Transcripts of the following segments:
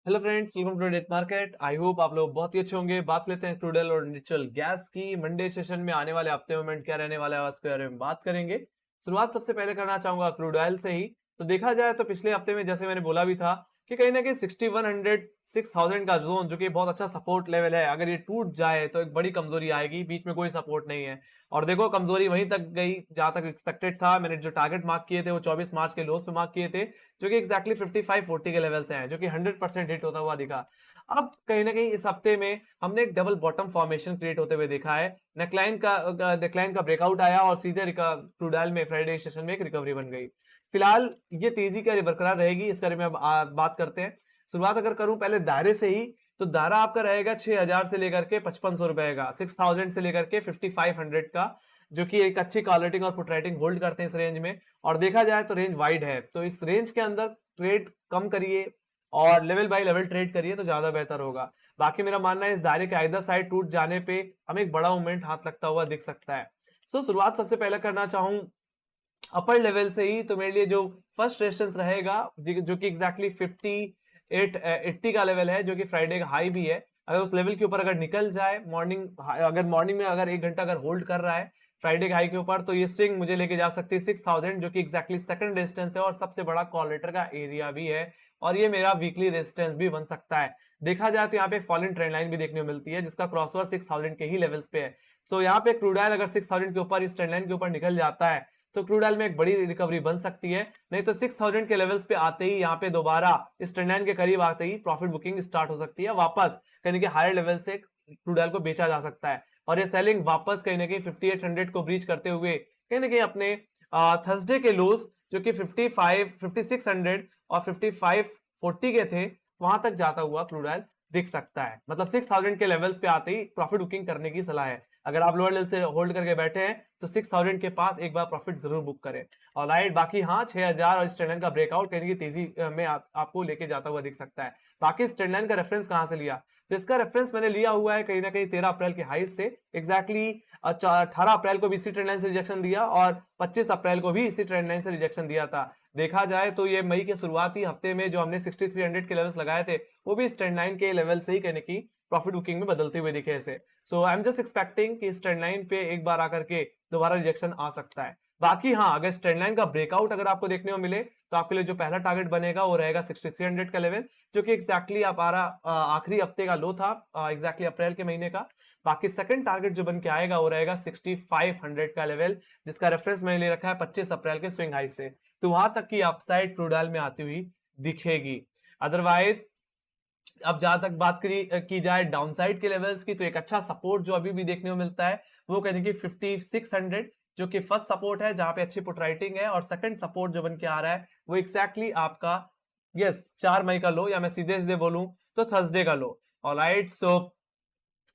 Hello friends, welcome to date market. I hope आप लोग बहुत ही अच्छे होंगे। बात लेते हैं क्रूड ऑयल और नेचुरल गैस की। मंडे सेशन में आने वाले हफ्ते मोमेंट क्या रहने वाला है उसके बारे में बात करेंगे। शुरुआत सबसे पहले करना चाहूंगा क्रूड ऑयल से ही। तो देखा जाए तो पिछले हफ्ते में जैसे मैंने बोला भी था कि कहीं ना कहीं 6100 6000 का जोन जो कि बहुत अच्छा सपोर्ट लेवल है, अगर ये टूट जाए तो एक बड़ी कमजोरी आएगी। बीच में कोई सपोर्ट नहीं है और देखो कमजोरी वहीं तक गई जहां तक एक्सपेक्टेड था। मैंने जो टारगेट मार्क किए थे वो 24 मार्च के लोस पे मार्क किए थे, जो कि एक्जैक्टली 5540 के लेवल से हैं, जो कि 100% हिट होता हुआ दिखा। अब कहीं ना कहीं इस हफ्ते में हमने एक डबल बॉटम फॉर्मेशन क्रिएट होते हुए देखा है। नेकलाइन का ब्रेकआउट आया और सीधे क्रूड ऑयल में फ्राइडे सेशन में एक रिकवरी बन गई। फिलहाल ये तेजी क्या बरकरार रहेगी इस बारे में अब बात करते हैं। शुरुआत अगर करूं पहले दायरे से ही, तो दायरा आपका रहेगा 6000 से लेकर के 5500 रुपए का, 6000 से लेकर के 5500 का, जो कि एक अच्छी कॉल रेटिंग और पुट रेटिंग होल्ड करते हैं इस रेंज में। और देखा जाए तो रेंज वाइड है, तो इस रेंज के अंदर ट्रेड कम करिए और लेवल बाय लेवल ट्रेड करिए तो ज्यादा बेहतर होगा। बाकी मेरा मानना है इस दायरे के आइदर साइड टूट जाने पे हमें एक बड़ा मूवमेंट हाथ लगता हुआ दिख सकता है। शुरुआत सबसे पहले करना चाहूं अपर लेवल से ही, तो मेरे लिए जो फर्स्ट रेजिस्टेंस रहेगा जो कि एग्जैक्टली 80 का लेवल है, जो कि फ्राइडे का हाई भी है। अगर उस लेवल के ऊपर अगर निकल जाए मॉर्निंग में अगर 1 घंटा अगर होल्ड कर रहा है फ्राइडे के हाई के ऊपर, तो ये स्विंग मुझे लेके जा सकती है 6000, जो कि एग्जैक्टली सेकंड रेजिस्टेंस है और सबसे बड़ा कॉल लेटर का एरिया भी है। और ये मेरा वीकली रेजिस्टेंस भी बन सकता है। देखा जाए तो यहाँ पे एक फॉलिंग ट्रेंड लाइन भी देखने को मिलती है जिसका क्रॉसओवर 6000 के ही लेवल्स पे है। यहाँ पे क्रूड ऑयल अगर 6000 के ऊपर इस ट्रेंड लाइन के ऊपर निकल जाता है तो क्रूड ऑयल में एक बड़ी रिकवरी बन सकती है। नहीं तो 6000 के लेवल्स पे आते ही यहाँ पे दोबारा इस ट्रेंड लाइन के करीब आते ही प्रॉफिट बुकिंग स्टार्ट हो सकती है। वापस कहीं ना हायर लेवल से क्रूड ऑयल को बेचा जा सकता है और ये सेलिंग वापस कहीं ना कहीं 5800 को ब्रीच करते हुए कहीं ना कहीं अपने थर्सडे के लोज जो कि 5600 और 5540 के थे वहां तक जाता हुआ क्रूड ऑयल दिख सकता है। मतलब 6000 के लेवल्स पे आते ही प्रॉफिट बुकिंग करने की सलाह है। अगर आप लोअर लेवल से होल्ड करके बैठे हैं तो 6000 के पास एक बार प्रॉफिट जरूर बुक करें। और राइट, बाकी हाँ 6000 और इस ट्रेंड लाइन का ब्रेकआउट कहीं की तेजी में आपको लेके जाता हुआ दिख सकता है। बाकी इस ट्रेंड लाइन का रेफरेंस कहां से लिया, तो इसका रेफरेंस मैंने लिया हुआ है कहीं ना कहीं 13 अप्रैल के हाई से। एग्जैक्टली 18 अप्रैल को भी इसी ट्रेंड लाइन से रिजेक्शन दिया और 25 अप्रैल को भी इसी ट्रेंड लाइन से रिजेक्शन दिया था। देखा जाए तो ये मई के शुरुआती हफ्ते में जो हमने 6300 के लेवल्स लगाए थे वो भी इस ट्रेंड लाइन के लेवल से ही कहने की प्रॉफिट बुकिंग में बदलते हुए दिखे ऐसे। आई एम जस्ट एक्सपेक्टिंग कि इस ट्रेंड लाइन पे एक बार आकर के दोबारा रिजेक्शन आ सकता है। बाकी हाँ, अगर इस ट्रेंड लाइन का ब्रेकआउट अगर आपको देखने को मिले तो आपके लिए जो पहला टारगेट बनेगा वो रहेगा 6300 का लेवल, जो कि एग्जैक्टली हमारा आखिरी हफ्ते का लो था, एग्जैक्टली अप्रैल के महीने का। बाकी सेकंड टारगेट जो बन के आएगा वो रहेगा 6500 का लेवल, जिसका रेफरेंस मैंने ले रखा है 25 अप्रैल के स्विंग हाई से। तो वहां तक की अपसाइड क्रूड ऑयल में आती हुई दिखेगी। अदरवाइज अब जहां तक बात की जाए डाउनसाइड के लेवल्स की, तो एक अच्छा सपोर्ट जो अभी भी देखने को मिलता है वो कहने की 5600, जो कि फर्स्ट सपोर्ट है जहां पे अच्छी पुट राइटिंग है। और सेकंड सपोर्ट जो बन के आ रहा है वो एग्जैक्टली आपका 4 मई का लो, या मैं सीधे सीधे बोलूं तो थर्सडे का लो। ऑलराइट, सो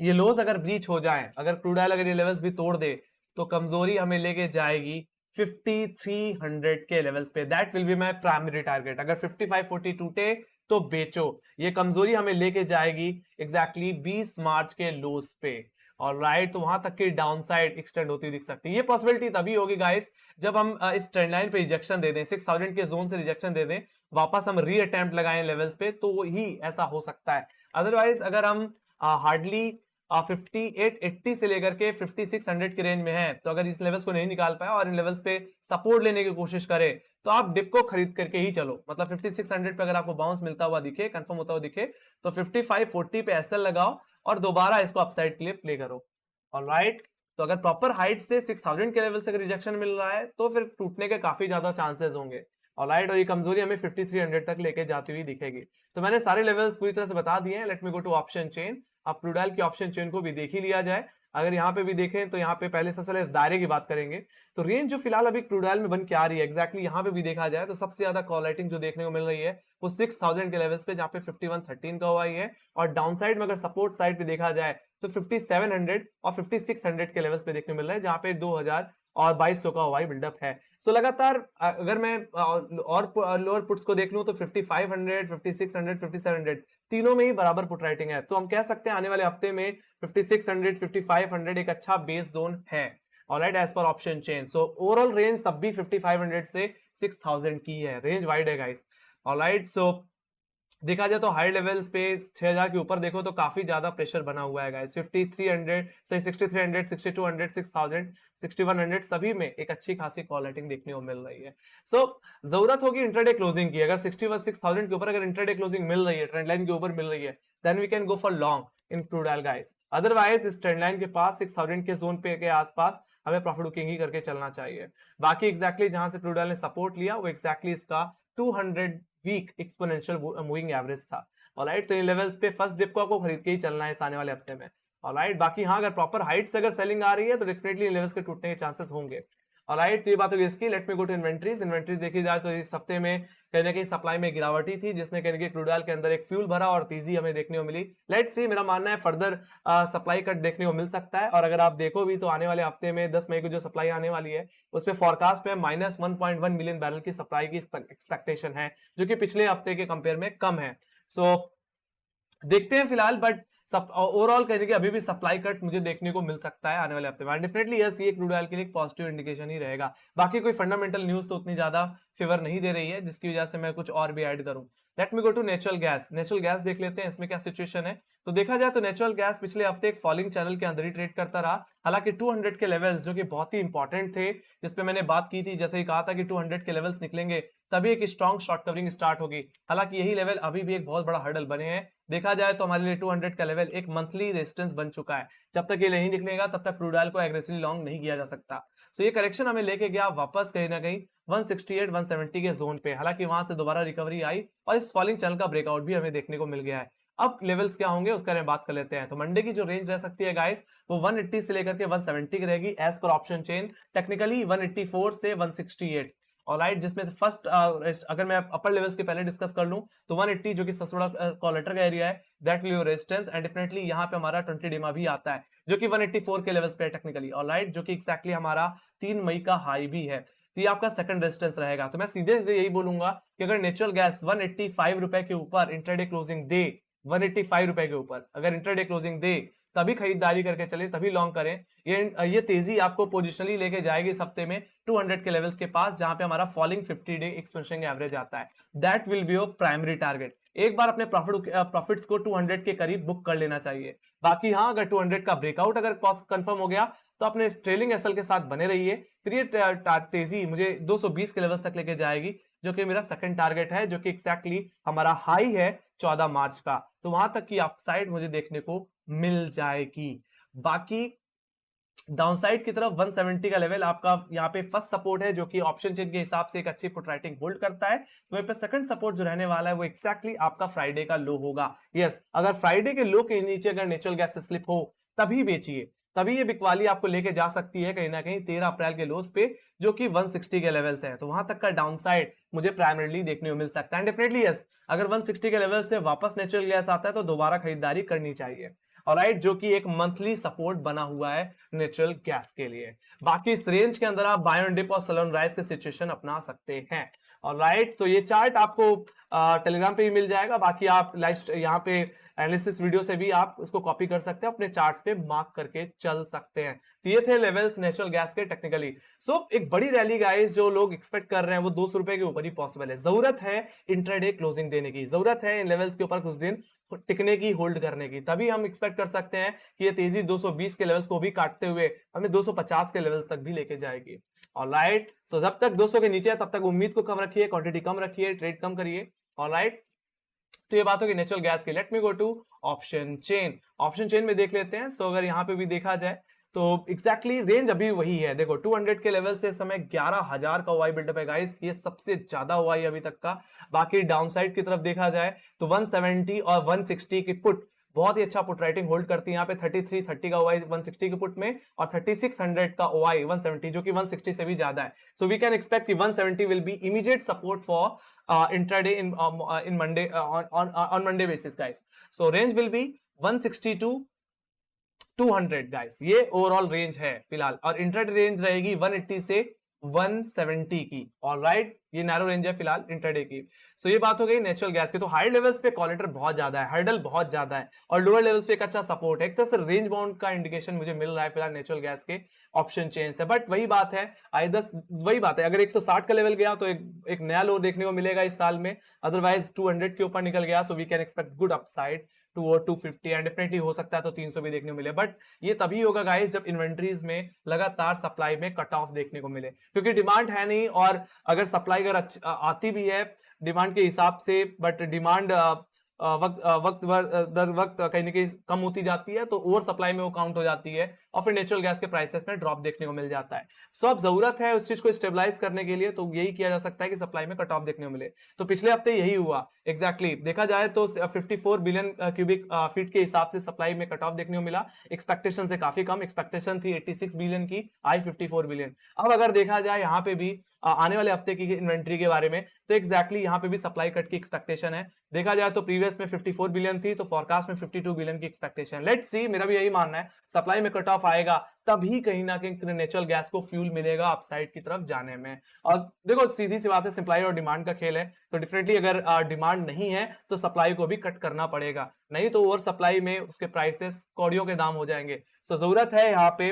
ये लोज अगर ब्रीच हो जाए, अगर क्रूड ऑयल अगर ये लेवल्स भी तोड़ दे, तो कमजोरी हमें लेके जाएगी 5300 के लेवल्स पे। That will be my primary target. अगर 5540 टूटे तो बेचो। ये कमजोरी हमें लेके जाएगी एग्जैक्टली 20 मार्च के लोस पे। और राइट, तो वहां तक की डाउन साइड एक्सटेंड होती दिख सकती है। ये पॉसिबिलिटी तभी होगी गाइस जब हम इस ट्रेंड लाइन पे रिजेक्शन दे दें, 6000 के जोन से रिजेक्शन दे दें, वापस हम री अटेम्प्ट लगाएं लेवल्स पे, तो ही ऐसा हो सकता है। अदरवाइज अगर हम हार्डली 5880 से लेकर के 5600 के रेंज में है, तो अगर इस लेवल्स को नहीं निकाल पाए और इन लेवल्स पे सपोर्ट लेने की कोशिश करे तो आप डिप को खरीद करके ही चलो। मतलब 5600 पे अगर आपको बाउंस मिलता हुआ दिखे, कंफर्म होता हुआ दिखे, तो 5540 पे एसएल लगाओ और दोबारा इसको अपसाइड के लिए प्ले करो। ऑलराइट, तो अगर प्रॉपर हाइट से 6000 के लेवल से अगर रिजेक्शन मिल रहा है तो फिर टूटने के काफी ज्यादा चांसेस होंगे। ऑलराइट, और ये कमजोरी हमें 5300 तक लेके जाती हुई दिखेगी। तो मैंने सारे लेवल्स पूरी तरह से बता दिए हैं। Let me go to option chain. अब क्रूड ऑयल की ऑप्शन चेन को भी देख ही लिया जाए। अगर यहाँ पे भी देखें तो यहाँ पे पहले सबसे पहले दायरे की बात करेंगे। तो रेंज जो फिलहाल अभी क्रूड ऑयल में बन के आ रही है, एग्जैक्टली यहाँ पे भी देखा जाए तो सबसे ज्यादा कॉल राइटिंग जो देखने को मिल रही है वो 6000 के लेवल्स पे, जहाँ पे 5113 का हुआ ही है। और डाउन साइड में अगर सपोर्ट साइड पे देखा जाए तो 5700 और 5600 के लेवल्स पे देखने को मिल रहा है, जहाँ पे 2000 और 2200 का हवाई बिल्डअप है। लगातार अगर मैं और लोअर पुट्स को देख लूं तो 5500, 5600, 5700 तीनों में ही बराबर पुट राइटिंग है। तो हम कह सकते हैं आने वाले हफ्ते में 5600, 5500 एक अच्छा बेस जोन है। Alright, as per option chain. So overall range तब भी 5500 से 6000 की है, रेंज वाइड है गाइस। ऑलराइट, सो देखा जाए तो हाई लेवल्स पे 6000 के ऊपर देखो तो काफी ज्यादा प्रेशर बना हुआ है गाइस। 5300 सही 6300 6200 6000 6100 सभी में एक अच्छी खासी कॉल रेटिंग देखने को मिल रही है। सो जरूरत होगी इंट्राडे क्लोजिंग की। अगर 6000 के ऊपर अगर इंट्राडे क्लोजिंग मिल रही है, ट्रेंड लाइन के ऊपर मिल रही है, then we can go for long in crude oil guys. Otherwise इस ट्रेंड लाइन के पास 6000 के जोन पे के आसपास हमें प्रॉफिट बुकिंग ही करके चलना चाहिए। बाकी एग्जैक्टली जहां से क्रूड ऑयल ने सपोर्ट लिया वो एग्जैक्टली इसका 200 वीक एक्सपोनेंशियल मूविंग एवरेज था। ऑलराइट, तो इन लेवल्स पे फर्स्ट डिप को आपको खरीद के ही चलना है इस आने वाले हफ्ते में। ऑलराइट, बाकी हाँ अगर प्रॉपर हाइट से अगर सेलिंग आ रही है तो डेफिनेटली इन लेवल्स के टूटने के चांसेस होंगे। ऑलराइट, तो ये बात होगी इसकी। Let me go to inventories. Inventories देखी जाए तो इस हफ्ते में कहीं ना कहीं सप्लाई में गिरावटी थी, जिसने कहीं ना कहीं क्रूड ऑयल के अंदर एक फ्यूल भरा और तेजी हमें देखने को मिली। लेट्स सी, मेरा मानना है फर्दर सप्लाई कट देखने को मिल सकता है। और अगर आप देखो भी तो आने वाले हफ्ते में 10 मई को जो सप्लाई आने वाली है उस पर फोरकास्ट में -1.1 मिलियन बैरल की सप्लाई की एक्सपेक्टेशन है, जो कि पिछले हफ्ते के कंपेयर में कम है। सो देखते हैं फिलहाल, बट सब ओवरऑल कहने के अभी भी सप्लाई कट मुझे देखने को मिल सकता है आने वाले हफ्ते में। डेफिनेटली यस, ये क्रूड ऑयल के लिए एक पॉजिटिव इंडिकेशन ही रहेगा। बाकी कोई फंडामेंटल न्यूज तो उतनी ज्यादा फेवर नहीं दे रही है जिसकी वजह से मैं कुछ और भी ऐड करूं। Let me go to natural gas. Natural gas देख लेते हैं इसमें क्या सिचुएशन है। तो देखा जाए तो नेचुरल गैस पिछले हफ्ते एक फॉलिंग चैनल के अंदर ही ट्रेड करता रहा। हालांकि 200 के लेवल्स जो कि बहुत ही इंपॉर्टेंट थे, जिसपे मैंने बात की थी, जैसे ही कहा था कि 200 के लेवल्स निकलेंगे तभी एक स्ट्रॉन्ग शॉर्ट कवरिंग स्टार्ट होगी। हालांकि यही लेवल अभी भी एक बहुत बड़ा हर्डल बने हैं। देखा जाए तो हमारे लिए 200 का लेवल एक मंथली रेजिस्टेंस बन चुका है। जब तक ये नहीं निकलेगा तब तक क्रूड ऑयल को एग्रेसिवली लॉन्ग नहीं किया जा सकता। सो ये करेक्शन हमें लेके गया वापस कहीं ना कहीं 168 170 के जोन पे। हालांकि वहां से दोबारा रिकवरी आई और इस फॉलिंग चैनल का ब्रेकआउट भी हमें देखने को मिल गया है। अब लेवल्स क्या होंगे उसका बात कर लेते हैं। तो मंडे की जो रेंज रह सकती है गाइस वो 180 से लेकर के 170 की रहेगी as per option chain. Technically 184 से 168। ऑलराइट, जिसमें से फर्स्ट अगर मैं अपर लेवल्स के पहले डिस्कस कर लूं तो 180 जो कि सबसे बड़ा कॉलेटर का एरिया है, that will be resistance. And definitely यहां पे हमारा 20 डिमा भी आता है जो कि 184 के लेवल्स पे है टेक्निकली। ऑलराइट, जो कि एक्जैक्टली हमारा 3 मई का हाई भी है। तो ये आपका सेकंड रेजिस्टेंस रहेगा। तो मैं सीधे सीधे यही बोलूंगा कि अगर नेचुरल गैस 185 रुपए के ऊपर इंट्राडे क्लोजिंग दे, 185 रुपए के ऊपर अगर इंट्राडे क्लोजिंग दे तभी खरीदारी करके चले, तभी लॉन्ग करें। ये तेजी आपको पोजिशनली लेके जाएगी इस हफ्ते में 200 के लेवल्स के पास, जहां पे हमारा फॉलिंग 50 डे एक्सपेंशन एवरेज आता है। That will be your primary target. एक बार अपने प्रॉफिट्स को 200 के करीब बुक कर लेना चाहिए। बाकी हाँ, अगर 200 का ब्रेकआउट अगर कंफर्म हो गया तो अपने ट्रेलिंग एसएल के साथ बने रहिए। फिर ये तेजी मुझे 220 के लेवल्स तक लेके जाएगी, जो कि मेरा सेकंड टारगेट है, जो कि एक्जैक्टली हमारा हाई है 14 मार्च का। तो वहां तक की अपसाइड मुझे देखने को मिल जाएगी। बाकी डाउनसाइड की तरफ 170 का लेवल आपका यहाँ पे फर्स्ट सपोर्ट है, जो कि ऑप्शन चेन के हिसाब से एक अच्छी पुट राइटिंग होल्ड करता है। तो मेरे पे सेकंड सपोर्ट जो रहने वाला है वो एक्जैक्टली आपका फ्राइडे का लो होगा। यस, अगर फ्राइडे के लो के नीचे अगर नेचुरल गैस स्लिप हो तभी बेचिए, तभी ये बिकवाली आपको लेके जा सकती है कहीं ना कहीं 13 अप्रैल के लोस पे, जो कि 160 के लेवल्स है। तो वहां तक का डाउनसाइड मुझे प्राइमरीली देखने को मिल सकता है। डेफिनेटली यस, अगर 160 के लेवल से वापस नेचुरल गैस आता है तो दोबारा खरीदारी करनी चाहिए। ऑलराइट, जो कि एक मंथली सपोर्ट बना हुआ है नेचुरल गैस के लिए। बाकी इस रेंज के अंदर आप बाय ऑन डिप और सेल ऑन राइज के सिचुएशन अपना सकते हैं। ऑलराइट, तो ये चार्ट आपको टेलीग्राम पे भी मिल जाएगा। बाकी आप लाइव यहाँ पे एनालिसिस वीडियो से भी आप उसको कॉपी कर सकते हैं, अपने चार्ट्स पे मार्क करके चल सकते हैं। तो ये थे लेवल्स नेचुरल गैस के टेक्निकली। सो एक बड़ी रैली गाइस जो लोग एक्सपेक्ट कर रहे हैं वो 200 रुपए के ऊपर ही पॉसिबल है। जरूरत है इंट्राडे क्लोजिंग देने की, जरूरत है इन लेवल्स के ऊपर कुछ दिन टिकने की, होल्ड करने की, तभी हम एक्सपेक्ट कर सकते हैं कि ये तेजी 220 के लेवल्स को भी काटते हुए हमें 250 के लेवल्स तक भी लेके जाएगी। ऑलराइट, सो जब तक 200 के नीचे है तब तक उम्मीद को कम रखिए, क्वांटिटी कम रखिए, ट्रेड कम करिए। ऑलराइट, तो ये बात होगी नेचुरल गैस की। Let me go to option chain. Option chain में देख लेते हैं। सो अगर यहाँ पे भी देखा जाए तो एग्जैक्टली रेंज अभी वही है। देखो 200 के लेवल से समय 11,000 का ओआई बिल्डअप है गाइस, ये सबसे ज्यादा ओआई अभी तक का। बाकी डाउनसाइड की तरफ देखा जाए तो 170 और 160 की पुट बहुत ही अच्छा पुट राइटिंग होल्ड करती है। यहाँ पे 3330 का ओआई 160 के पुट में और 3600 का ओआई 170, जो कि 160 से भी ज्यादा है। सो वी कैन एक्सपेक्ट कि 170 will be immediate support for intraday in Monday on Monday basis guys. So range will be 160 to 200 guys, ये ओवरऑल रेंज है फिलहाल। और इंट्राडे रेंज रहेगी 180 से 170 की। ऑलराइट, ये नैरो रेंज है फिलहाल इंट्राडे की। सो ये बात हो गई नेचुरल गैस की। तो हाई लेवल्स पे कॉलेटर बहुत ज्यादा है, हर्डल बहुत ज्यादा है, और लोअर लेवल्स पे एक अच्छा सपोर्ट है। एक तरह से रेंज बाउंड का इंडिकेशन मुझे मिल रहा है फिलहाल नेचुरल गैस के ऑप्शन चेन से। बट वही बात है, वही बात है, अगर 160 का लेवल गया तो एक नया लो देखने को मिलेगा इस साल में। अदरवाइज 200 के ऊपर निकल गया, so we can expect good upside to और 250, एंड डेफिनेटली हो सकता है तो 300 भी देखने को मिले। बट ये तभी होगा गाइस जब इन्वेंट्रीज में लगातार सप्लाई में कट ऑफ देखने को मिले, क्योंकि डिमांड है नहीं। और अगर सप्लाई अगर आती भी है डिमांड के हिसाब से, बट डिमांड दर वक्त कहीं ना कहीं कम होती जाती है, तो ओवर सप्लाई में वो काउंट हो जाती है, और फिर नेचुरल गैस के प्राइसेस में ड्रॉप देखने को मिल जाता है। सो अब जरूरत है उस चीज को स्टेबलाइज करने के लिए, तो यही किया जा सकता है कि सप्लाई में कट ऑफ देखने को मिले। तो पिछले हफ्ते यही हुआ एग्जैक्टली देखा जाए तो 54 बिलियन क्यूबिक फीट के हिसाब से सप्लाई में कट ऑफ देखने को मिला। एक्सपेक्टेशन से काफी कम, एक्सपेक्टेशन थी 86 बिलियन की, आई 54 बिलियन। अब अगर देखा जाए यहाँ पे भी आने वाले हफ्ते की इन्वेंट्री के बारे में, तो एग्जैक्टली यहाँ पे भी सप्लाई कट की एक्सपेक्टेशन है। देखा जाए तो प्रीवियस में 54 बिलियन थी, तो फोरकास्ट में 52 बिलियन की एक्सपेक्टेशन। लेट्स सी, मेरा भी यही मानना है, सप्लाई में कट ऑफ आएगा तभी कहीं ना कहीं नेचुरल गैस को फ्यूल मिलेगा अपसाइड की तरफ जाने में। और देखो सीधी सी बात है, सप्लाई और डिमांड का खेल है, तो डेफिनेटली अगर डिमांड नहीं है तो सप्लाई को भी कट करना पड़ेगा, नहीं तो ओवर सप्लाई में उसके प्राइसेस कौड़ियों के दाम हो जाएंगे। सो जरूरत है यहाँ पे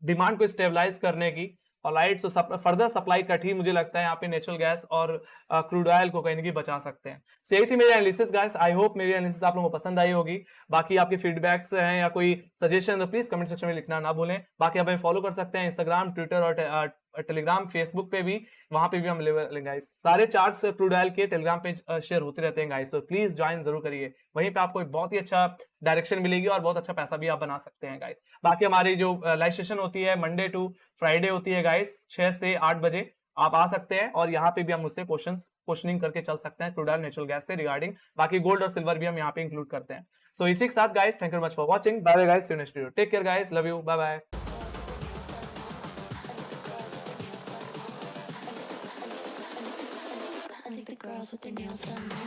डिमांड को स्टेबलाइज करने की। Alright, so further supply cut ही मुझे लगता है यहाँ पे नेचुरल गैस और क्रूड ऑयल को कहीं ना कहीं बचा सकते हैं। सो यही थी मेरी एनालिसिस गाइस, आई होप मेरी एनालिसिस आप लोगों को पसंद आई होगी। बाकी आपके फीडबैक्स हैं या कोई सजेशन तो प्लीज कमेंट सेक्शन में लिखना ना भूलें। बाकी आप हमें फॉलो कर सकते हैं इंस्टाग्राम, ट्विटर और टेलीग्राम, फेसबुक पे भी, वहां पे भी हम लेंगे गाइस। सारे चार्ट्स क्रूड ऑयल के टेलीग्राम पे शेयर होते रहते हैं गाइस, तो प्लीज ज्वाइन जरूर करिए। वहीं पे आपको एक बहुत ही अच्छा डायरेक्शन मिलेगी और बहुत अच्छा पैसा भी आप बना सकते हैं गाइस। बाकी हमारी जो लाइव सेशन होती है मंडे टू फ्राइडे होती है गाइस, 6 से 8 बजे आप आ सकते हैं, और यहाँ पे भी हम मुझसे क्वेश्चनिंग करके चल सकते हैं क्रूड ऑयल नेचुरल गैस से रिगार्डिंग। बाकी गोल्ड और सिल्वर भी हम यहाँ पे इंक्लूड करते हैं। सो इसी के साथ guys, thank you much for watching, bye bye guys, see you next video, take care guys, love you, bye bye. I think the girls with their nails done now.